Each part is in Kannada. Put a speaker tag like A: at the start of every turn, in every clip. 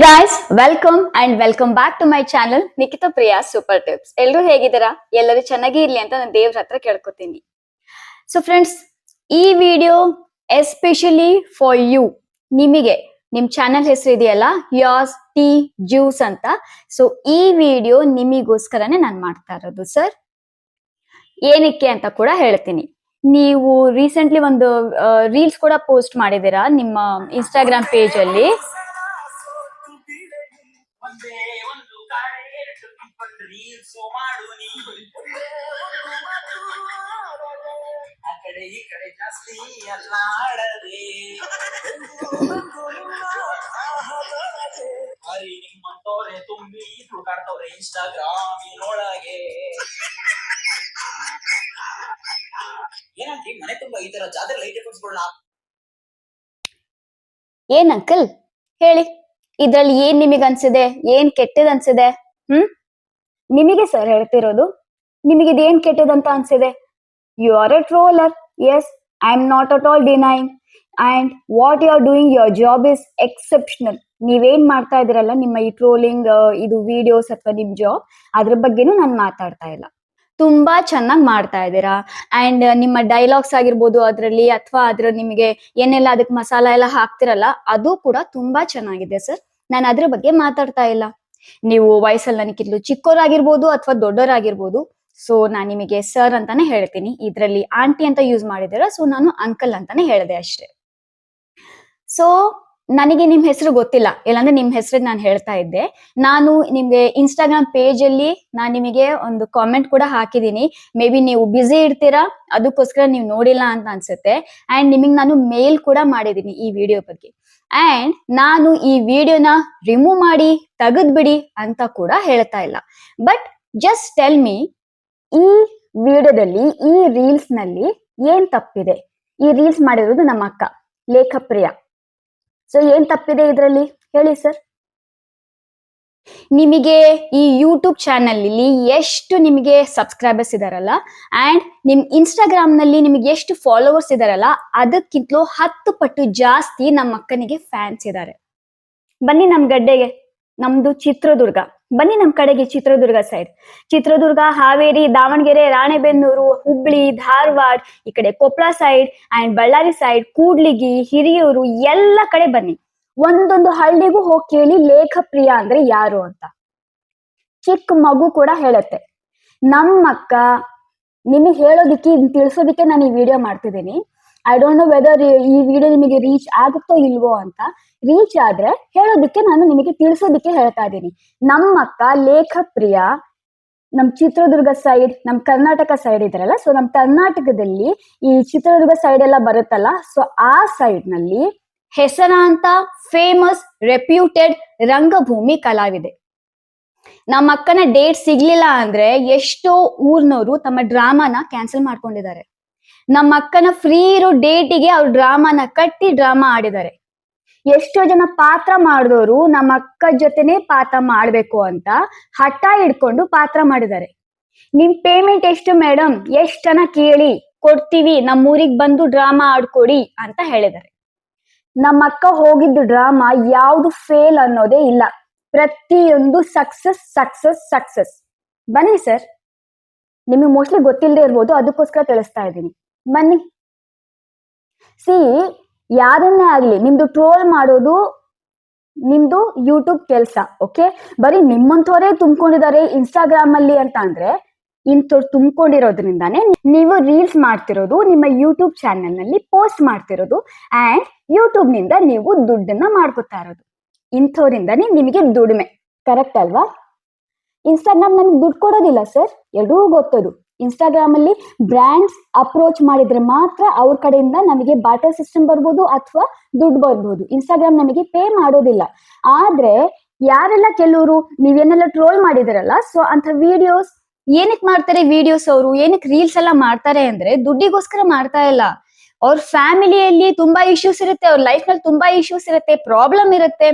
A: Guys, welcome back to my channel Nikhita Priya super tips. ಎಲ್ಲರೂ ಹೇಗಿದ್ದೀರಾ? ಎಲ್ಲರೂ ಚೆನ್ನಾಗಿ ಇರ್ಲಿ ಅಂತ ನಾನು ದೇವ್ರ ಹತ್ರ ಕೇಳ್ಕೊತೀನಿ. ಸೊ ಫ್ರೆಂಡ್ಸ್, ಈ ವಿಡಿಯೋ ಎಸ್ಪೆಷಲಿ ಫಾರ್ ಯು. ನಿಮಗೆ ನಿಮ್ ಚಾನಲ್ ಹೆಸರು ಇದೆಯಲ್ಲ, ಯಾಸ್ ಟೀ ಜ್ಯೂಸ್ ಅಂತ. ಸೊ ಈ ವಿಡಿಯೋ ನಿಮಿಗೋಸ್ಕರನೇ ನಾನು ಮಾಡ್ತಾ ಇರೋದು ಸರ್. ಏನಕ್ಕೆ ಅಂತ ಕೂಡ ಹೇಳ್ತೀನಿ. ನೀವು ರೀಸೆಂಟ್ಲಿ ಒಂದು ರೀಲ್ಸ್ ಕೂಡ ಪೋಸ್ಟ್ ಮಾಡಿದೀರಾ ನಿಮ್ಮ ಇನ್ಸ್ಟಾಗ್ರಾಮ್ ಪೇಜ್ ಅಲ್ಲಿ. ಒಂದೇ ಒಂದು ಕಡೆ ರೀಲ್ಸ್ ಮಾಡು ನೀ ಆ ಕಡೆ ಈ ಕಡೆ ಜಾಸ್ತಿ ಅಲ್ಲಾಡದೆ ಹರಿ ನಿಮ್ಮಂತವ್ರೆ ತುಂಬಿ ಹುಡುಕಾಡ್ತವ್ರೆ ಇನ್ಸ್ಟಾಗ್ರಾಮಿನೊಳಗೆ. ಏನಂತ ಮನೆ ತುಂಬಾ ಈ ತರ ಜಾತ್ರೆ ಲೈಟ್ ಎಫೆಕ್ಟ್ಸ್ಗಳನ್ನ ಏನ್ ಅಂಕಲ್ ಹೇಳಿ, ಇದ್ರಲ್ಲಿ ಏನ್ ನಿಮಗ್ ಅನ್ಸಿದೆ? ಏನ್ ಕೆಟ್ಟದ್ ಅನ್ಸಿದೆ? ನಿಮಗೆ ಸರ್ ಹೇಳ್ತಿರೋದು. ನಿಮಗೆ ಇದೇನ್ ಕೆಟ್ಟದಂತ ಅನ್ಸಿದೆ? You are a troller. Yes, I am not at all denying. And what you are doing, your job is exceptional. ನೀವೇನ್ ಮಾಡ್ತಾ ಇದ್ರಲ್ಲ, ನಿಮ್ಮ ಈ ಟ್ರೋಲಿಂಗ್ ಇದು ವಿಡಿಯೋಸ್ ಅಥವಾ ನಿಮ್ ಜಾಬ್, ಅದ್ರ ಬಗ್ಗೆನೂ ನಾನು ಮಾತಾಡ್ತಾ ಇಲ್ಲ. ತುಂಬಾ ಚೆನ್ನಾಗಿ ಮಾಡ್ತಾ ಇದ್ದೀರಾ. ಅಂಡ್ ನಿಮ್ಮ ಡೈಲಾಗ್ಸ್ ಆಗಿರ್ಬೋದು ಅದರಲ್ಲಿ, ಅಥವಾ ಅದ್ರ ನಿಮಗೆ ಏನೆಲ್ಲ ಅದಕ್ಕೆ ಮಸಾಲ ಎಲ್ಲ ಹಾಕ್ತಿರಲ್ಲ, ಅದು ಕೂಡ ತುಂಬಾ ಚೆನ್ನಾಗಿದೆ ಸರ್. ನಾನು ಅದ್ರ ಬಗ್ಗೆ ಮಾತಾಡ್ತಾ ಇಲ್ಲ. ನೀವು ವಯಸ್ಸಲ್ಲಿ ನನಗಿಂತಲೂ ಚಿಕ್ಕವರಾಗಿರ್ಬೋದು ಅಥವಾ ದೊಡ್ಡವರಾಗಿರ್ಬೋದು. ಸೊ ನಾನು ನಿಮಗೆ ಸರ್ ಅಂತಾನೆ ಹೇಳ್ತೀನಿ. ಇದ್ರಲ್ಲಿ ಆಂಟಿ ಅಂತ ಯೂಸ್ ಮಾಡಿದ್ದೀರಾ, ಸೊ ನಾನು ಅಂಕಲ್ ಅಂತಾನೆ ಹೇಳಿದೆ ಅಷ್ಟೇ. ಸೊ ನನಗೆ ನಿಮ್ ಹೆಸರು ಗೊತ್ತಿಲ್ಲ, ಇಲ್ಲಾಂದ್ರೆ ನಿಮ್ ಹೆಸರು ನಾನು ಹೇಳ್ತಾ ಇದ್ದೆ. ನಾನು ನಿಮ್ಗೆ ಇನ್ಸ್ಟಾಗ್ರಾಮ್ ಪೇಜ್ ಅಲ್ಲಿ ನಾನು ನಿಮಗೆ ಒಂದು ಕಾಮೆಂಟ್ ಕೂಡ ಹಾಕಿದೀನಿ. ಮೇ ಬಿ ನೀವು ಬ್ಯುಸಿ ಇರ್ತೀರಾ, ಅದಕ್ಕೋಸ್ಕರ ನೀವು ನೋಡಿಲ್ಲ ಅಂತ ಅನ್ಸುತ್ತೆ. ಅಂಡ್ ನಿಮಗೆ ನಾನು ಮೇಲ್ ಕೂಡ ಮಾಡಿದೀನಿ ಈ ವಿಡಿಯೋ ಬಗ್ಗೆ. ಅಂಡ್ ನಾನು ಈ ವಿಡಿಯೋನ ರಿಮೂವ್ ಮಾಡಿ ತೆಗೆದ್ಬಿಡಿ ಅಂತ ಕೂಡ ಹೇಳ್ತಾ ಇಲ್ಲ. ಬಟ್ ಜಸ್ಟ್ ಟೆಲ್ ಮೀ, ಈ ವಿಡಿಯೋದಲ್ಲಿ, ಈ ರೀಲ್ಸ್ ನಲ್ಲಿ ಏನ್ ತಪ್ಪಿದೆ? ಈ ರೀಲ್ಸ್ ಮಾಡಿರೋದು ನಮ್ಮ ಅಕ್ಕ ಲೇಖಪ್ರಿಯ. ಸೊ ಏನ್ ತಪ್ಪಿದೆ ಇದ್ರಲ್ಲಿ ಹೇಳಿ ಸರ್. ನಿಮಗೆ ಈ ಯೂಟ್ಯೂಬ್ ಚಾನಲ್ ಅಲ್ಲಿ ಎಷ್ಟು ನಿಮಗೆ ಸಬ್ಸ್ಕ್ರೈಬರ್ಸ್ ಇದಾರಲ್ಲ, ಅಂಡ್ ನಿಮ್ ಇನ್ಸ್ಟಾಗ್ರಾಮ್ ನಲ್ಲಿ ನಿಮಗೆ ಎಷ್ಟು ಫಾಲೋವರ್ಸ್ ಇದಾರಲ್ಲ, ಅದಕ್ಕಿಂತಲೂ 10 ಪಟ್ಟು ಜಾಸ್ತಿ ನಮ್ಮ ಅಕ್ಕನಿಗೆ ಫ್ಯಾನ್ಸ್ ಇದ್ದಾರೆ. ಬನ್ನಿ ನಮ್ ಗಡ್ಡೆಗೆ, ನಮ್ದು ಚಿತ್ರದುರ್ಗ. ಬನ್ನಿ ನಮ್ ಕಡೆಗೆ, ಚಿತ್ರದುರ್ಗ ಸೈಡ್, ಚಿತ್ರದುರ್ಗ, ಹಾವೇರಿ, ದಾವಣಗೆರೆ, ರಾಣೆಬೆನ್ನೂರು, ಹುಬ್ಳಿ, ಧಾರವಾಡ, ಈ ಕಡೆ Koppal side and Ballari side, Kudligi, Hiriyur, ಎಲ್ಲ ಕಡೆ ಬನ್ನಿ. ಒಂದೊಂದು ಹಳ್ಳಿಗೂ ಹೋಗಿ ಕೇಳಿ ಲೇಖಪ್ರಿಯ ಅಂದ್ರೆ ಯಾರು ಅಂತ. ಚಿಕ್ಕ ಮಗು ಕೂಡ ಹೇಳುತ್ತೆ. ನಮ್ಮಕ್ಕ ನಿಮಗೆ ಹೇಳೋದಿಕ್ಕೆ, ತಿಳಿಸೋದಿಕ್ಕೆ ನಾನು ಈ ವಿಡಿಯೋ ಮಾಡ್ತಿದ್ದೀನಿ. ಐ ಡೋಂಟ್ ನೋ ವೆದರ್ ಈ ವಿಡಿಯೋ ನಿಮಗೆ ರೀಚ್ ಆಗುತ್ತೋ ಇಲ್ವೋ ಅಂತ. ರೀಚ್ ಆದ್ರೆ ಹೇಳೋದಿಕ್ಕೆ, ನಾನು ನಿಮಗೆ ತಿಳಿಸೋದಿಕ್ಕೆ ಹೇಳ್ತಾ ಇದ್ದೀನಿ. ನಮ್ಮಕ್ಕ ಲೇಖಪ್ರಿಯ ನಮ್ ಚಿತ್ರದುರ್ಗ ಸೈಡ್, ನಮ್ ಕರ್ನಾಟಕ ಸೈಡ್ ಇದ್ರಲ್ಲ, ಸೊ ನಮ್ ಕರ್ನಾಟಕದಲ್ಲಿ ಈ ಚಿತ್ರದುರ್ಗ ಸೈಡ್ ಎಲ್ಲ ಬರುತ್ತಲ್ಲ, ಸೊ ಆ ಸೈಡ್ ನಲ್ಲಿ ಹೆಸರಾಂತ ಫೇಮಸ್ ರೆಪ್ಯೂಟೆಡ್ ರಂಗಭೂಮಿ ಕಲಾವಿದೆ. ನಮ್ಮ ಅಕ್ಕನ ಡೇಟ್ ಸಿಗ್ಲಿಲ್ಲ ಅಂದ್ರೆ ಎಷ್ಟೋ ಊರ್ನವರು ತಮ್ಮ ಡ್ರಾಮಾನ ಕ್ಯಾನ್ಸಲ್ ಮಾಡ್ಕೊಂಡಿದ್ದಾರೆ. ನಮ್ಮ ಅಕ್ಕನ ಫ್ರೀ ಇರೋ ಡೇಟಿಗೆ ಅವ್ರ ಡ್ರಾಮಾನ ಕಟ್ಟಿ ಡ್ರಾಮಾ ಆಡಿದ್ದಾರೆ. ಎಷ್ಟೋ ಜನ ಪಾತ್ರ ಮಾಡಿದವರು ನಮ್ಮ ಅಕ್ಕ ಜೊತೆನೆ ಪಾತ್ರ ಮಾಡ್ಬೇಕು ಅಂತ ಹಠ ಹಿಡ್ಕೊಂಡು ಪಾತ್ರ ಮಾಡಿದ್ದಾರೆ. ನಿಮ್ ಪೇಮೆಂಟ್ ಎಷ್ಟು ಮೇಡಮ್, ಎಷ್ಟ್ ಜನ ಕೇಳಿ ಕೊಡ್ತೀವಿ, ನಮ್ಮೂರಿಗೆ ಬಂದು ಡ್ರಾಮಾ ಆಡ್ಕೊಡಿ ಅಂತ ಹೇಳಿದ್ದಾರೆ. ನಮ್ಮ ಅಕ್ಕ ಹೋಗಿದ್ದು ಡ್ರಾಮಾ ಯಾವ್ದು ಫೇಲ್ ಅನ್ನೋದೇ ಇಲ್ಲ. ಪ್ರತಿಯೊಂದು ಸಕ್ಸಸ್ ಸಕ್ಸಸ್ ಸಕ್ಸಸ್. ಬನ್ನಿ ಸರ್, ನಿಮಗೆ ಮೋಸ್ಟ್ಲಿ ಗೊತ್ತಿಲ್ಲದೆ ಇರ್ಬೋದು, ಅದಕ್ಕೋಸ್ಕರ ತಿಳಿಸ್ತಾ ಇದ್ದೀನಿ. ಬನ್ನಿ. ಸಿ, ಯಾರನ್ನೇ ಆಗ್ಲಿ ನಿಮ್ದು ಟ್ರೋಲ್ ಮಾಡೋದು ನಿಮ್ದು ಯೂಟ್ಯೂಬ್ ಕೆಲ್ಸ. ಓಕೆ, ಬರೀ ನಿಮ್ಮಂತವರೇ ತುಂಬಿಕೊಂಡಿದ್ದಾರೆ ಇನ್ಸ್ಟಾಗ್ರಾಮ್ ಅಲ್ಲಿ ಅಂತ ಅಂದ್ರೆ, ಇಂಥವ್ರು ತುಂಬಿಕೊಂಡಿರೋದ್ರಿಂದಾನೇ ನೀವು ರೀಲ್ಸ್ ಮಾಡ್ತಿರೋದು, ನಿಮ್ಮ ಯೂಟ್ಯೂಬ್ ಚಾನೆಲ್ ನಲ್ಲಿ ಪೋಸ್ಟ್ ಮಾಡ್ತಿರೋದು, ಅಂಡ್ ಯೂಟ್ಯೂಬ್ ನಿಂದ ನೀವು ದುಡ್ಡನ್ನ ಮಾಡ್ಕೊತಾ ಇರೋದು. ಇಂಥವ್ರಿಂದಾನೇ ನಿಮಗೆ ದುಡಿಮೆ. ಕರೆಕ್ಟ್ ಅಲ್ವಾ? ಇನ್ಸ್ಟಾಗ್ರಾಮ್ ನಮ್ಗೆ ದುಡ್ಡು ಕೊಡೋದಿಲ್ಲ ಸರ್, ಎಲ್ರಿಗೂ ಗೊತ್ತದು. ಇನ್ಸ್ಟಾಗ್ರಾಮ್ ಅಲ್ಲಿ ಬ್ರ್ಯಾಂಡ್ಸ್ ಅಪ್ರೋಚ್ ಮಾಡಿದ್ರೆ ಮಾತ್ರ ಅವ್ರ ಕಡೆಯಿಂದ ನಮಗೆ ಬಾಟರ್ ಸಿಸ್ಟಮ್ ಬರ್ಬೋದು ಅಥವಾ ದುಡ್ಡು ಬರ್ಬೋದು. ಇನ್ಸ್ಟಾಗ್ರಾಮ್ ನಮಗೆ ಪೇ ಮಾಡೋದಿಲ್ಲ. ಆದ್ರೆ ಯಾರೆಲ್ಲ ಕೆಲವರು ನೀವೇನೆಲ್ಲ ಟ್ರೋಲ್ ಮಾಡಿದಿರಲ್ಲ, ಸೊ ಅಂತ ವಿಡಿಯೋಸ್ ಏನಕ್ಕೆ ಮಾಡ್ತಾರೆ? ವಿಡಿಯೋಸ್ ಅವರು ಏನಕ್ಕೆ ರೀಲ್ಸ್ ಎಲ್ಲ ಮಾಡ್ತಾರೆ ಅಂದ್ರೆ ದುಡ್ಡಿಗೋಸ್ಕರ ಮಾಡ್ತಾ ಇಲ್ಲ. ಅವ್ರ ಫ್ಯಾಮಿಲಿಯಲ್ಲಿ ತುಂಬಾ ಇಶ್ಯೂಸ್ ಇರುತ್ತೆ, ಅವ್ರ ಲೈಫ್ ನಲ್ಲಿ ತುಂಬಾ ಇಶ್ಯೂಸ್ ಇರುತ್ತೆ, ಪ್ರಾಬ್ಲಮ್ ಇರುತ್ತೆ.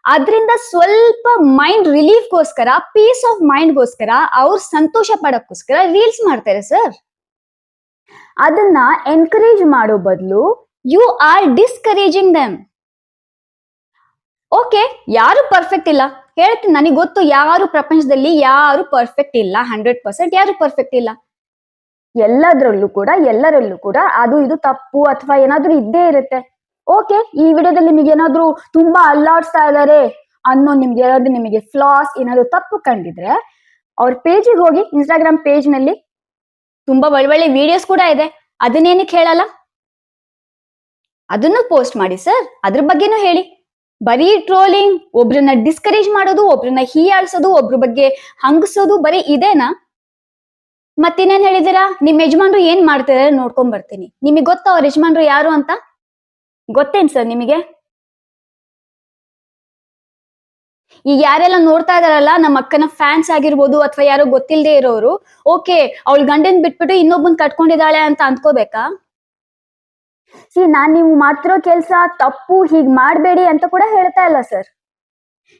A: ಅದರಿಂದ ಸ್ವಲ್ಪ ಮೈಂಡ್ ರಿಲೀಫ್ಗೋಸ್ಕರ, ಪೀಸ್ ಆಫ್ ಮೈಂಡ್ಗೋಸ್ಕರ, ಅವ್ರು ಸಂತೋಷ ಪಡೋಕ್ಕೋಸ್ಕರ ರೀಲ್ಸ್ ಮಾಡ್ತಾರೆ ಸರ್. ಅದನ್ನ ಎನ್ಕರೇಜ್ ಮಾಡೋ ಬದಲು you are discouraging them. Okay, ಯಾರು ಪರ್ಫೆಕ್ಟ್ ಇಲ್ಲ ಹೇಳ್ತೀನಿ, ನನಗೆ ಗೊತ್ತು. ಯಾರು ಪ್ರಪಂಚದಲ್ಲಿ ಯಾರು ಪರ್ಫೆಕ್ಟ್ ಇಲ್ಲ, 100% ಯಾರು ಪರ್ಫೆಕ್ಟ್ ಇಲ್ಲ. ಎಲ್ಲರಲ್ಲೂ ಕೂಡ ಅದು ಇದು ತಪ್ಪು ಅಥವಾ ಏನಾದ್ರೂ ಇದ್ದೇ ಇರುತ್ತೆ. ಓಕೆ, ಈ ವಿಡಿಯೋದಲ್ಲಿ ನಿಮಗೆ ಏನಾದ್ರೂ ತುಂಬಾ ಅಲ್ಲಾಡ್ಸ್ತಾ ಇದಾರೆ ಅನ್ನೋ ನಿಮಗೆ ಫ್ಲಾಸ್ ಏನಾದ್ರು ತಪ್ಪು ಕಂಡಿದ್ರೆ ಅವ್ರ ಪೇಜಿಗೆ ಹೋಗಿ, ಇನ್ಸ್ಟಾಗ್ರಾಮ್ ಪೇಜ್ ನಲ್ಲಿ ತುಂಬಾ ಒಳ್ಳೊಳ್ಳೆ ವಿಡಿಯೋಸ್ ಕೂಡ ಇದೆ, ಅದನ್ನೇನಕ್ಕೆ ಹೇಳಲ್ಲ, ಅದನ್ನು ಪೋಸ್ಟ್ ಮಾಡಿ ಸರ್, ಅದ್ರ ಬಗ್ಗೆನೂ ಹೇಳಿ. ಬರೀ ಟ್ರೋಲಿಂಗ್, ಒಬ್ರನ್ನ ಡಿಸ್ಕರೇಜ್ ಮಾಡೋದು, ಒಬ್ರನ್ನ ಹೀಯಾಳ್ಸೋದು, ಒಬ್ರ ಬಗ್ಗೆ ಹಂಗಸೋದು, ಬರೀ ಇದೇನಾ? ಮತ್ತಿನ್ನೇನ್ ಹೇಳಿದಿರಾ? ನಿಮ್ ಯಜಮಾನ್ರು ಏನ್ ಮಾಡ್ತಿದಾರೆ ನೋಡ್ಕೊಂಡ್ ಬರ್ತೀನಿ. ನಿಮಗೆ ಗೊತ್ತಾ ಅವ್ರ ಯಜಮಾನ್ರು ಯಾರು ಅಂತ? ಗೊತ್ತೇನ್ ಸರ್ ನಿಮಗೆ? ಈಗ ಯಾರೆಲ್ಲ ನೋಡ್ತಾ ಇದಾರಲ್ಲ, ನಮ್ಮ ಅಕ್ಕನ ಫ್ಯಾನ್ಸ್ ಆಗಿರ್ಬೋದು ಅಥವಾ ಯಾರೋ ಗೊತ್ತಿಲ್ಲದೆ ಇರೋರು, ಓಕೆ ಅವಳ ಗಂಡನ್ ಬಿಟ್ಬಿಟ್ಟು ಇನ್ನೊಬ್ಬನ್ ಕಟ್ಕೊಂಡಿದ್ದಾಳೆ ಅಂತ ಅಂದ್ಕೋಬೇಕಾ? ನಾನ್ ನೀವು ಮಾಡ್ತಿರೋ ಕೆಲ್ಸ ತಪ್ಪು, ಹೀಗ್ ಮಾಡ್ಬೇಡಿ ಅಂತ ಕೂಡ ಹೇಳ್ತಾ ಇಲ್ಲ ಸರ್.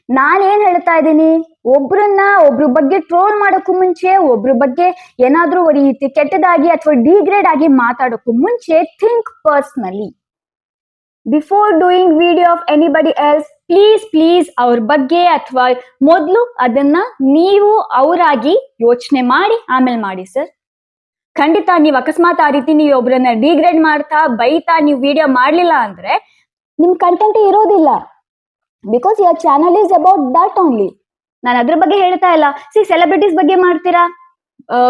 A: ನಾನೇನ್ ಹೇಳ್ತಾ ಇದ್ದೀನಿ, ಒಬ್ರ ಬಗ್ಗೆ ಟ್ರೋಲ್ ಮಾಡೋಕ್ಕೂ ಮುಂಚೆ, ಒಬ್ರ ಬಗ್ಗೆ ಏನಾದ್ರೂ ರೀತಿ ಕೆಟ್ಟದಾಗಿ ಅಥವಾ ಡಿಗ್ರೇಡ್ ಆಗಿ ಮಾತಾಡೋಕ್ಕೂ ಮುಂಚೆ think personally before doing video of anybody else. Please ಅವ್ರ ಬಗ್ಗೆ ಅಥವಾ ಮೊದ್ಲು ಅದನ್ನ ನೀವು ಅವರಾಗಿ ಯೋಚನೆ ಮಾಡಿ ಆಮೇಲೆ ಮಾಡಿ ಸರ್. ಖಂಡಿತ ನೀವು ಅಕಸ್ಮಾತ್ ಆ ರೀತಿ ನೀವು ಒಬ್ರನ್ನ ಡಿಗ್ರೇಡ್ ಮಾಡ್ತಾ ಬೈತಾ ನೀವು ವಿಡಿಯೋ ಮಾಡ್ಲಿಲ್ಲ ಅಂದ್ರೆ ನಿಮ್ ಕಂಟೆಂಟ್ ಇರೋದಿಲ್ಲ. Because your channel is about that only. ನಾನು ಅದ್ರ ಬಗ್ಗೆ ಹೇಳ್ತಾ ಇಲ್ಲ. ಸೆಲೆಬ್ರಿಟೀಸ್ ಬಗ್ಗೆ ಮಾಡ್ತೀರಾ,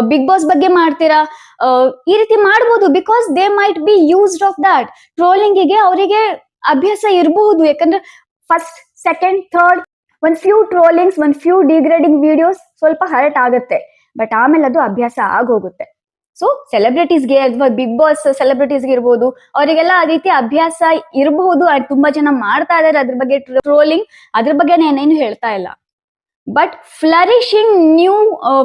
A: ಬಿಗ್ ಬಾಸ್ ಬಗ್ಗೆ ಮಾಡ್ತೀರಾ, ಈ ರೀತಿ ಮಾಡ್ಬೋದು. Because they might be used of that. ಟ್ರೋಲಿಂಗಿಗೆ ಅವರಿಗೆ ಅಭ್ಯಾಸ ಇರಬಹುದು. ಯಾಕಂದ್ರೆ ಫಸ್ಟ್, ಸೆಕೆಂಡ್, ಥರ್ಡ್ ಒಂದ್ ಫ್ಯೂ ಟ್ರೋಲಿಂಗ್ಸ್, ಒಂದ್ ಫ್ಯೂ ಡಿಗ್ರೇಡಿಂಗ್ ವಿಡಿಯೋಸ್ ಸ್ವಲ್ಪ ಹರ್ಟ್ ಆಗುತ್ತೆ, ಬಟ್ ಆಮೇಲೆ ಅದು ಅಭ್ಯಾಸ ಆಗೋಗುತ್ತೆ. ಸೊ ಸೆಲೆಬ್ರಿಟೀಸ್ಗೆ ಅಥವಾ ಬಿಗ್ ಬಾಸ್ ಸೆಲೆಬ್ರಿಟೀಸ್ಗೆ ಇರ್ಬೋದು, ಅವರಿಗೆಲ್ಲ ಆ ರೀತಿ ಅಭ್ಯಾಸ ಇರಬಹುದು. ತುಂಬಾ ಜನ ಮಾಡ್ತಾ ಇದಾರೆ ಅದ್ರ ಬಗ್ಗೆ ಟ್ರೋಲಿಂಗ್, ಅದ್ರ ಬಗ್ಗೆ ನಾನೇನು ಹೇಳ್ತಾ ಇಲ್ಲ. ಬಟ್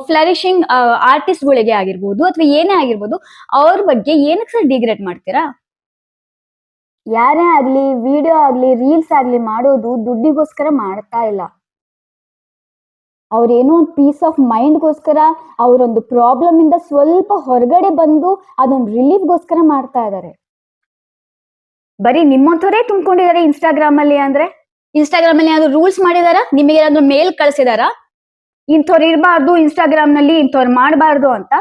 A: ಫ್ಲರಿಶಿಂಗ್ ಆರ್ಟಿಸ್ಟ್ ಗಳಿಗೆ ಆಗಿರ್ಬೋದು ಅಥವಾ ಏನೇ ಆಗಿರ್ಬೋದು, ಅವ್ರ ಬಗ್ಗೆ ಏನಕ್ಕೆ ಸರ್ ಡಿಗ್ರೇಡ್ ಮಾಡ್ತೀರಾ? ಯಾರೇ ಆಗ್ಲಿ, ವಿಡಿಯೋ ಆಗ್ಲಿ, ರೀಲ್ಸ್ ಆಗ್ಲಿ ಮಾಡೋದು ದುಡ್ಡಿಗೋಸ್ಕರ ಮಾಡ್ತಾ ಇಲ್ಲ. ಅವ್ರೇನೋ ಒಂದು ಪೀಸ್ ಆಫ್ ಮೈಂಡ್ಗೋಸ್ಕರ, ಅವರೊಂದು ಪ್ರಾಬ್ಲಮ್ ಇಂದ ಸ್ವಲ್ಪ ಹೊರಗಡೆ ಬಂದು ಅದೊಂದು ರಿಲೀಫ್ಗೋಸ್ಕರ ಮಾಡ್ತಾ ಇದ್ದಾರೆ. ಬರೀ ನಿಮ್ಮಂಥವರೇ ತುಂಬಿಕೊಂಡಿದ್ದಾರೆ ಇನ್ಸ್ಟಾಗ್ರಾಮ್ ಅಲ್ಲಿ. ಅಂದ್ರೆ ಇನ್ಸ್ಟಾಗ್ರಾಮ್ ಅಲ್ಲಿ ಏನಾದ್ರು ರೂಲ್ಸ್ ಮಾಡಿದಾರ? ನಿಮಗೆ ಏನಾದ್ರು ಮೇಲ್ ಕಳ್ಸಿದಾರ ಇಂಥವ್ರು ಇರಬಾರ್ದು ಇನ್ಸ್ಟಾಗ್ರಾಮ್ ನಲ್ಲಿ, ಇಂಥವ್ರು ಮಾಡಬಾರ್ದು ಅಂತ?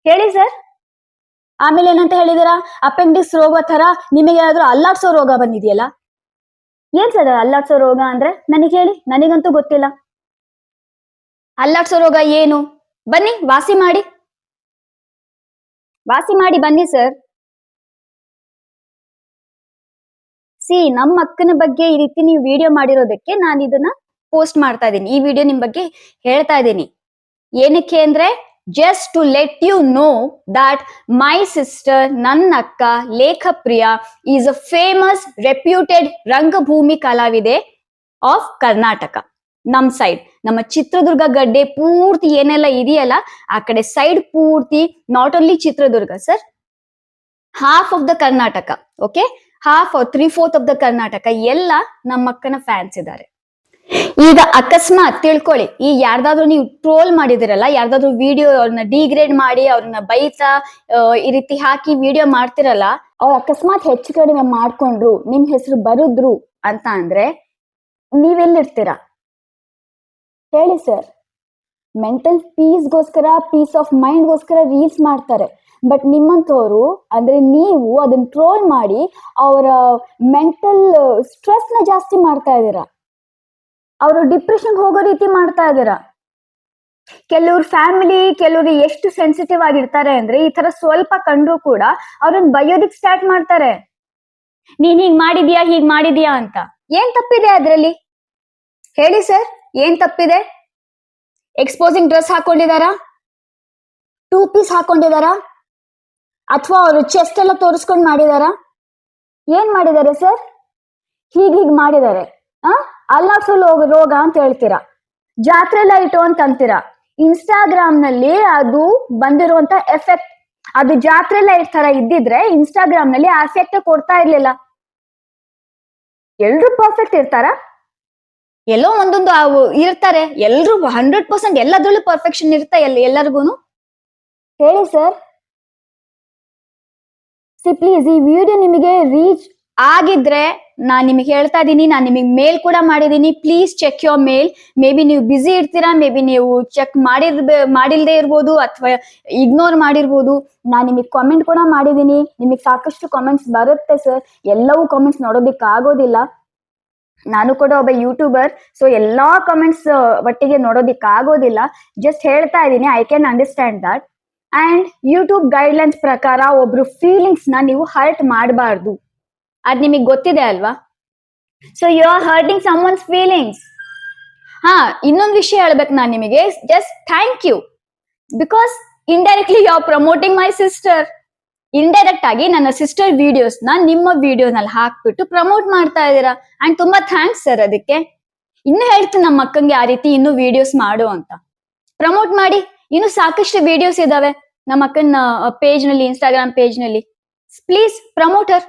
A: ಹೇಳಿ ಸರ್. ಆಮೇಲೆ ಏನಂತ ಹೇಳಿದಾರ? ಅಪೆಂಡಿಕ್ಸ್ ರೋಗ ತರ ನಿಮಗೆ ಏನಾದ್ರು ಅಲ್ಲಾಡ್ಸೋ ರೋಗ ಬಂದಿದೆಯಲ್ಲ? ಏನ್ ಸರ್ ಅಲ್ಲಾಡ್ಸೋ ರೋಗ ಅಂದ್ರೆ? ನನಗೆ ಹೇಳಿ, ನನಗಂತೂ ಗೊತ್ತಿಲ್ಲ. ಅಲ್ಲಾಡ್ಸೋ ರೋಗ ಏನು? ಬನ್ನಿ ವಾಸಿ ಮಾಡಿ ಬನ್ನಿ ಸರ್. ನಮ್ಮ ಅಕ್ಕನ ಬಗ್ಗೆ ಈ ರೀತಿ ನೀವು ವಿಡಿಯೋ ಮಾಡಿರೋದಕ್ಕೆ ನಾನು ಇದನ್ನ ಪೋಸ್ಟ್ ಮಾಡ್ತಾ ಇದ್ದೀನಿ. ಈ ವಿಡಿಯೋ ನಿಮ್ ಬಗ್ಗೆ ಹೇಳ್ತಾ ಇದ್ದೀನಿ. ಏನಕ್ಕೆ ಅಂದ್ರೆ, just to let you know that my sister, ನನ್ನ ಅಕ್ಕ Lekhapriya is a famous reputed ರಂಗಭೂಮಿ ಕಲಾವಿದೆ ಆಫ್ ಕರ್ನಾಟಕ. ನಮ್ ಸೈಡ್, ನಮ್ಮ ಚಿತ್ರದುರ್ಗ ಗಡ್ಡೆ ಪೂರ್ತಿ ಏನೆಲ್ಲ ಇದೆಯಲ್ಲ ಆ ಕಡೆ ಸೈಡ್ ಪೂರ್ತಿ, not only Chitradurga sir, half of the Karnataka, okay, half 3/4 of the Karnataka ಎಲ್ಲ ನಮ್ಮ ಅಕ್ಕನ ಫ್ಯಾನ್ಸ್ ಇದ್ದಾರೆ. ಈಗ ಅಕಸ್ಮಾತ್ ತಿಳ್ಕೊಳ್ಳಿ, ಈ ಯಾರ್ದಾದ್ರು ನೀವು ಟ್ರೋಲ್ ಮಾಡಿದಿರಲ್ಲ, ಯಾರ್ದಾದ್ರು ವಿಡಿಯೋ ಅವ್ರನ್ನ ಡಿಗ್ರೇಡ್ ಮಾಡಿ ಅವ್ರನ್ನ ಬೈತಾ ಈ ರೀತಿ ಹಾಕಿ ವಿಡಿಯೋ ಮಾಡ್ತಿರಲ್ಲ, ಅವ್ರು ಅಕಸ್ಮಾತ್ ಹೆಚ್ಚು ಕಡಿಮೆ ಮಾಡ್ಕೊಂಡ್ರು, ನಿಮ್ ಹೆಸರು ಬರುದ್ರು ಅಂತ ಅಂದ್ರೆ ನೀವೆಲ್ಲಿರ್ತೀರಾ ಹೇಳಿ ಸರ್? ಮೆಂಟಲ್ ಪೀಸ್ಗೋಸ್ಕರ, ಪೀಸ್ ಆಫ್ ಮೈಂಡ್ಗೋಸ್ಕರ ರೀಲ್ಸ್ ಮಾಡ್ತಾರೆ. ಬಟ್ ನಿಮ್ಮಂಥವ್ರು ಅಂದ್ರೆ ನೀವು ಅದನ್ನ ಟ್ರೋಲ್ ಮಾಡಿ ಅವರ ಮೆಂಟಲ್ ಸ್ಟ್ರೆಸ್ ನ ಜಾಸ್ತಿ ಮಾಡ್ತಾ ಇದ್ದೀರಾ. ಅವರು ಡಿಪ್ರೆಷನ್ ಹೋಗೋ ರೀತಿ ಮಾಡ್ತಾ ಇದ್ದೀರಾ. ಕೆಲವ್ರ ಫ್ಯಾಮಿಲಿ, ಕೆಲವ್ರು ಎಷ್ಟು ಸೆನ್ಸಿಟಿವ್ ಆಗಿರ್ತಾರೆ ಅಂದ್ರೆ ಈ ತರ ಸ್ವಲ್ಪ ಕಂಡ್ರು ಕೂಡ ಅವ್ರನ್ನ ಬಯೋದಿಕ್ ಸ್ಟಾರ್ಟ್ ಮಾಡ್ತಾರೆ. ನೀನ್ ಹೀಗ್ ಮಾಡಿದ್ಯಾ ಅಂತ. ಏನ್ ತಪ್ಪಿದೆ ಅದ್ರಲ್ಲಿ ಹೇಳಿ ಸರ್? ಏನ್ ತಪ್ಪಿದೆ? ಎಕ್ಸ್ಪೋಸಿಂಗ್ ಡ್ರೆಸ್ ಹಾಕೊಂಡಿದಾರಾ? 2 ಪೀಸ್ ಹಾಕೊಂಡಿದಾರಾ? ಅಥವಾ ಅವರು ಚೆಸ್ಟ್ ಎಲ್ಲ ತೋರಿಸ್ಕೊಂಡು ಮಾಡಿದಾರಾ? ಏನ್ ಮಾಡಿದ್ದಾರೆ ಸರ್? ಹೀಗ್ ಮಾಡಿದ್ದಾರೆ. ಅಲ್ಲಾಡ್ಸೋ ರೋಗ ಅಂತ ಹೇಳ್ತೀರಾ, ಜಾತ್ರೆ ಲೈಟು ಅಂತ ಅಂತೀರಾ. ಇನ್ಸ್ಟಾಗ್ರಾಮ್ ನಲ್ಲಿ ಅದು ಬಂದಿರುವಂತ ಎಫೆಕ್ಟ್, ಅದು ಜಾತ್ರೆ ಲೈಟ್ ತರ ಇದ್ದಿದ್ರೆ ಇನ್ಸ್ಟಾಗ್ರಾಮ್ ನಲ್ಲಿ ಆ ಎಫೆಕ್ಟ್ ಕೊಡ್ತಾ ಇರ್ಲಿಲ್ಲ. ಎಲ್ರು ಪರ್ಫೆಕ್ಟ್ ಇರ್ತಾರ? ಎಲ್ಲೋ ಒಂದೊಂದು ಇರ್ತಾರೆ. ಎಲ್ರು 100% ಎಲ್ಲದ್ರಲ್ಲೂ ಪರ್ಫೆಕ್ಷನ್ ಇರುತ್ತೆ ಎಲ್ಲರಿಗೂನು? ಹೇಳಿ ಸರ್. ಪ್ಲೀಸ್ ಈ ವಿಡಿಯೋ ನಿಮಗೆ ರೀಚ್ ಆಗಿದ್ರೆ ನಾನ್ ನಿಮಗೆ ಹೇಳ್ತಾ ಇದ್ದೀನಿ, ನಾನ್ ನಿಮಗೆ ಮೇಲ್ ಕೂಡ ಮಾಡಿದೀನಿ. Please check your mail. May be ನೀವು ಬಿಸಿ ಇರ್ತೀರಾ, ಮೇ ಬಿ ನೀವು ಚೆಕ್ ಮಾಡಿಲ್ದೇ ಇರ್ಬೋದು, ಅಥವಾ ಇಗ್ನೋರ್ ಮಾಡಿರ್ಬೋದು. ನಾನ್ ನಿಮಗೆ ಕಾಮೆಂಟ್ ಕೂಡ ಮಾಡಿದೀನಿ. ನಿಮಗೆ ಸಾಕಷ್ಟು ಕಾಮೆಂಟ್ಸ್ ಬರುತ್ತೆ ಸರ್. ಎಲ್ಲವೂ ಕಾಮೆಂಟ್ಸ್ ನೋಡೋದಿಕ್ ಆಗೋದಿಲ್ಲ. ನಾನು ಕೂಡ ಒಬ್ಬ ಯೂಟ್ಯೂಬರ್, ಸೊ ಎಲ್ಲಾ ಕಮೆಂಟ್ಸ್ ಒಟ್ಟಿಗೆ ನೋಡೋದಿಕ್ ಆಗೋದಿಲ್ಲ. ಜಸ್ಟ್ ಹೇಳ್ತಾ ಇದ್ದೀನಿ, I can understand that. And YouTube guidelines ಪ್ರಕಾರ ಒಬ್ರು ಫೀಲಿಂಗ್ಸ್ ನ ನೀವು ಹರ್ಟ್ ಮಾಡಬಾರ್ದು. ಅದ್ ನಿಮಗ್ ಗೊತ್ತಿದೆ ಅಲ್ವಾ? So you are hurting someone's feelings. ಹಾ, ಇನ್ನೊಂದು ವಿಷಯ ಹೇಳ್ಬೇಕು ನಾನು ನಿಮಗೆ. Just thank you, because indirectly you are promoting my sister. Indirect ಆಗಿ ನನ್ನ ಸಿಸ್ಟರ್ ವಿಡಿಯೋಸ್ ನ ನಿಮ್ಮ ವಿಡಿಯೋನಲ್ಲಿ ಹಾಕ್ಬಿಟ್ಟು ಪ್ರಮೋಟ್ ಮಾಡ್ತಾ ಇದ್ದೀರಾ. ಅಂಡ್ ತುಂಬಾ ಥ್ಯಾಂಕ್ಸ್ ಸರ್ ಅದಕ್ಕೆ. ಇನ್ನು ಹೇಳ್ತೀನಿ ನಮ್ಮ ಅಕ್ಕಂಗೆ ಆ ರೀತಿ ಇನ್ನು ವಿಡಿಯೋಸ್ ಮಾಡು ಅಂತ. ಪ್ರಮೋಟ್ ಮಾಡಿ. ಇನ್ನು ಸಾಕಷ್ಟು ವಿಡಿಯೋಸ್ ಇದಾವೆ ನಮ್ಮ ಅಕ್ಕನ ಪೇಜ್ ನಲ್ಲಿ, ಇನ್ಸ್ಟಾಗ್ರಾಮ್ ಪೇಜ್ ನಲ್ಲಿ. Please promoter.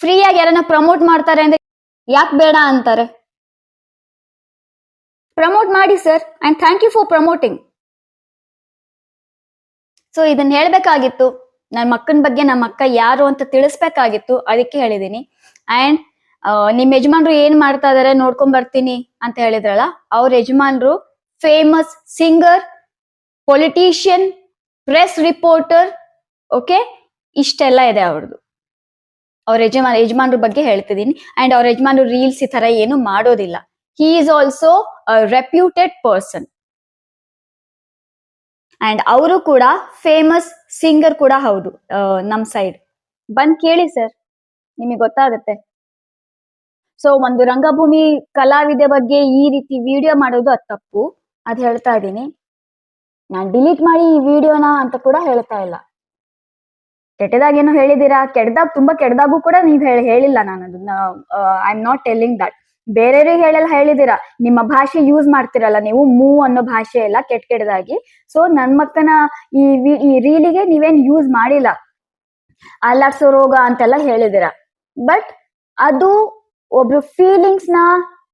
A: ಫ್ರೀ ಆಗಿ ಯಾರನ್ನ ಪ್ರಮೋಟ್ ಮಾಡ್ತಾರೆ ಅಂದ್ರೆ ಯಾಕೆ ಬೇಡ ಅಂತಾರೆ? ಪ್ರಮೋಟ್ ಮಾಡಿ sir. And thank you for promoting. So ಇದನ್ನ ಹೇಳ್ಬೇಕಾಗಿತ್ತು. ನನ್ನ ಮಕ್ಕನ ಬಗ್ಗೆ ನಮ್ಮ ಅಕ್ಕ ಯಾರು ಅಂತ ತಿಳಿಸ್ಬೇಕಾಗಿತ್ತು, ಅದಕ್ಕೆ ಹೇಳಿದೀನಿ. ಅಂಡ್ ನಿಮ್ ಯಜಮಾನ್ರು ಏನ್ ಮಾಡ್ತಾ ಇದಾರೆ ನೋಡ್ಕೊಂಡ್ ಬರ್ತೀನಿ ಅಂತ ಹೇಳಿದ್ರಲ್ಲ, ಅವ್ರ ಯಜಮಾನ್ರು famous singer, politician, press reporter. Okay, ಇಷ್ಟೆಲ್ಲ ಇದೆ ಅವ್ರದ್ದು. ಅವ್ರ ಯಜಮಾನ್ರ ಬಗ್ಗೆ ಹೇಳ್ತಿದ್ದೀನಿ. ಅಂಡ್ ಅವ್ರ ಯಜಮಾನ್ರು ರೀಲ್ಸ್ ಈ ತರ ಏನು ಮಾಡೋದಿಲ್ಲ. He is also reputed person. And ಅವರು ಕೂಡ ಫೇಮಸ್ ಸಿಂಗರ್ ಕೂಡ ಹೌದು. ನಮ್ ಸೈಡ್ ಬಂದ್ ಕೇಳಿ ಸರ್, ನಿಮಗೆ ಗೊತ್ತಾಗುತ್ತೆ. ಸೊ ಒಂದು ರಂಗಭೂಮಿ ಕಲಾವಿದೆ ಬಗ್ಗೆ ಈ ರೀತಿ ವಿಡಿಯೋ ಮಾಡೋದು ಅದು ತಪ್ಪು. ಅದ್ ಹೇಳ್ತಾ ಇದ್ದೀನಿ. ನಾನ್ ಡಿಲೀಟ್ ಮಾಡಿ ಈ ವಿಡಿಯೋನ ಅಂತ ಕೂಡ ಹೇಳ್ತಾ ಇಲ್ಲ. ಕೆಟ್ಟದಾಗೇನೋ ಹೇಳಿದೀರಾ, ತುಂಬಾ ಕೆಟ್ಟದಾಗೂ ಕೂಡ ನೀವ್ ಹೇಳಿಲ್ಲ. ನಾನು ಅದನ್ನ I am not telling that. ಬೇರೆಯವ್ರಿಗೆ ಹೇಳಿದೀರಾ. ನಿಮ್ಮ ಭಾಷೆ ಯೂಸ್ ಮಾಡ್ತಿರಲ್ಲ ನೀವು, ಅನ್ನೋ ಭಾಷೆ ಎಲ್ಲ ಕೆಟ್ಟದಾಗಿ. ಸೊ ನನ್ ಮಕ್ಕನ ಈ ರೀಲಿಗೆ ನೀವೇನ್ ಯೂಸ್ ಮಾಡಿಲ್ಲ. ಅಲ್ಲಾಡ್ಸೋ ರೋಗ ಅಂತೆಲ್ಲ ಹೇಳಿದಿರ. ಬಟ್ ಅದು ಒಬ್ರು ಫೀಲಿಂಗ್ಸ್ ನ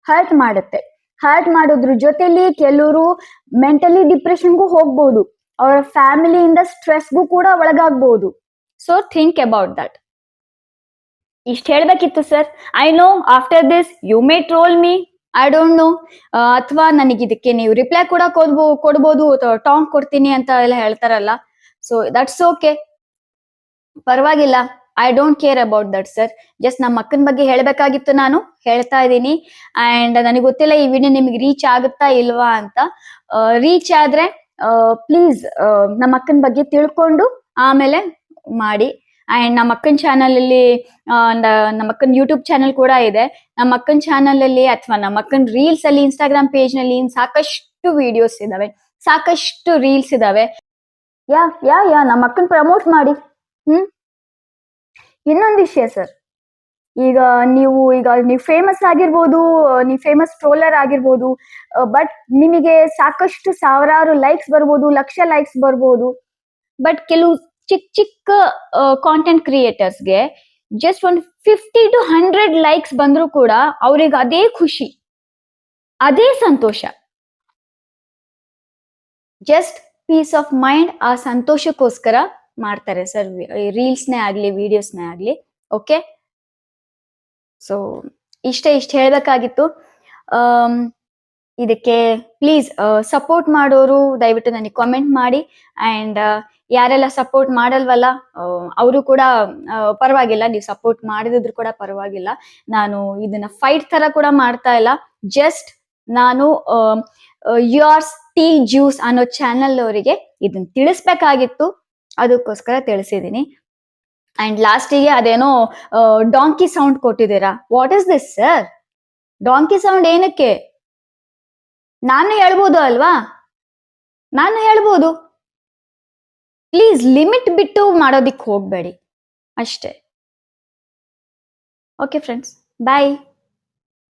A: ಹರ್ಟ್ ಮಾಡುತ್ತೆ. ಹರ್ಟ್ ಮಾಡೋದ್ರ ಜೊತೆಲಿ ಕೆಲವರು ಮೆಂಟಲಿ ಡಿಪ್ರೆಷನ್ಗೂ ಹೋಗ್ಬೋದು. ಅವರ ಫ್ಯಾಮಿಲಿಯಿಂದ ಸ್ಟ್ರೆಸ್ಗೂ ಕೂಡ ಒಳಗಾಗ್ಬೋದು. So think about that. ಇಷ್ಟ ಹೇಳ್ಬೇಕಿತ್ತು sir. I know after this you may troll me, I don't know. ಅಥವಾ ನನಗೆ ಇದಕ್ಕೆ ನೀವು ರಿಪ್ಲೈ ಕೂಡ ಕೊಡ್ಬೋದು, ಟಾಂಗ್ ಕೊಡ್ತೀನಿ ಅಂತ ಎಲ್ಲ ಹೇಳ್ತಾರಲ್ಲ. ಸೊ ದಟ್ಸ್ ಓಕೆ, ಪರವಾಗಿಲ್ಲ. I don't care about that sir. Just ನಮ್ಮ ಅಕ್ಕನ ಬಗ್ಗೆ ಹೇಳ್ಬೇಕಾಗಿತ್ತು, ನಾನು ಹೇಳ್ತಾ ಇದ್ದೀನಿ. ಅಂಡ್ ನನಗೆ ಗೊತ್ತಿಲ್ಲ ಈ ವಿಡಿಯೋ ನಿಮ್ಗೆ ರೀಚ್ ಆಗುತ್ತಾ ಇಲ್ವಾ ಅಂತ. ರೀಚ್ ಆದ್ರೆ ಪ್ಲೀಸ್ ನಮ್ಮ ಅಕ್ಕನ ಬಗ್ಗೆ ತಿಳ್ಕೊಂಡು ಆಮೇಲೆ ಮಾಡಿ. ಅಂಡ್ ನಮ್ಮ ಅಕ್ಕನ ಚಾನಲ್ ಅಲ್ಲಿ, ನಮ್ಮ ಅಕ್ಕನ ಯೂಟ್ಯೂಬ್ ಚಾನಲ್ ಕೂಡ ಇದೆ. ನಮ್ಮ ಅಕ್ಕನ ಚಾನಲ್ ಅಲ್ಲಿ ಅಥವಾ ನಮ್ಮ ಅಕ್ಕನ ರೀಲ್ಸ್ ಅಲ್ಲಿ, ಇನ್ಸ್ಟಾಗ್ರಾಮ್ ಪೇಜ್ ನಲ್ಲಿ ಸಾಕಷ್ಟು ವಿಡಿಯೋಸ್ ಇದಾವೆ, ಸಾಕಷ್ಟು ರೀಲ್ಸ್ ಇದಾವೆ. ಯಾ ಯಾ ಯಾ ನಮ್ಮ ಅಕ್ಕನ ಪ್ರಮೋಟ್ ಮಾಡಿ. ಇನ್ನೊಂದು ವಿಷಯ ಸರ್, ಈಗ ನೀವು ಫೇಮಸ್ ಆಗಿರ್ಬೋದು, ನೀವು ಫೇಮಸ್ ಟ್ರೋಲರ್ ಆಗಿರ್ಬೋದು, ಬಟ್ ನಿಮಗೆ ಸಾಕಷ್ಟು ಸಾವಿರಾರು ಲೈಕ್ಸ್ ಬರ್ಬೋದು, ಲಕ್ಷ ಲೈಕ್ಸ್ ಬರ್ಬೋದು. ಬಟ್ ಕೆಲವು ಚಿಕ್ಕ ಕಾಂಟೆಂಟ್ ಕ್ರಿಯೇಟರ್ಸ್ಗೆ ಜಸ್ಟ್ ಒಂದು 50 to 100 ಲೈಕ್ಸ್ ಬಂದ್ರು ಕೂಡ ಅವ್ರಿಗೆ ಅದೇ ಖುಷಿ, ಅದೇ ಸಂತೋಷ. ಜಸ್ಟ್ ಪೀಸ್ ಆಫ್ ಮೈಂಡ್, ಆ ಸಂತೋಷಕ್ಕೋಸ್ಕರ ಮಾಡ್ತಾರೆ ಸರ್ ರೀಲ್ಸ್ನೇ ಆಗ್ಲಿ, ವಿಡಿಯೋಸ್ನೇ ಆಗ್ಲಿ. ಓಕೆ, ಸೊ ಇಷ್ಟ ಹೇಳ್ಬೇಕಾಗಿತ್ತು. ಇದಕ್ಕೆ ಪ್ಲೀಸ್ ಸಪೋರ್ಟ್ ಮಾಡೋರು ದಯವಿಟ್ಟು ನನಗೆ ಕಾಮೆಂಟ್ ಮಾಡಿ. ಅಂಡ್ ಯಾರೆಲ್ಲ ಸಪೋರ್ಟ್ ಮಾಡಲ್ವಲ್ಲ ಅವರು ಕೂಡ ಪರವಾಗಿಲ್ಲ, ನೀವು ಸಪೋರ್ಟ್ ಮಾಡಿದ್ರು ಕೂಡ ಪರವಾಗಿಲ್ಲ. ನಾನು ಇದನ್ನ ಫೈಟ್ ತರ ಕೂಡ ಮಾಡ್ತಾ ಇಲ್ಲ. ಜಸ್ಟ್ ನಾನು ಯೋರ್ಸ್ ಟೀ ಜ್ಯೂಸ್ ಅನ್ನೋ ಚಾನೆಲ್ ಅವರಿಗೆ ಇದನ್ನ ತಿಳಿಸ್ಬೇಕಾಗಿತ್ತು, ಅದಕ್ಕೋಸ್ಕರ ತಿಳಿಸಿದೀನಿ. ಅಂಡ್ ಲಾಸ್ಟಿಗೆ ಅದೇನೋ ಡಾಂಕಿ ಸೌಂಡ್ ಕೊಟ್ಟಿದ್ದೀರಾ. What is this sir? Donkey sound ಏನಕ್ಕೆ? ನಾನು ಹೇಳ್ಬೋದು ಅಲ್ವಾ, ನಾನು ಹೇಳ್ಬೋದು. ಪ್ಲೀಸ್ ಲಿಮಿಟ್ ಬಿಟ್ಟು ಮಾಡೋದಿಕ್ ಹೋಗ್ಬೇಡಿ ಅಷ್ಟೇ. ಓಕೆ ಫ್ರೆಂಡ್ಸ್, ಬಾಯ್.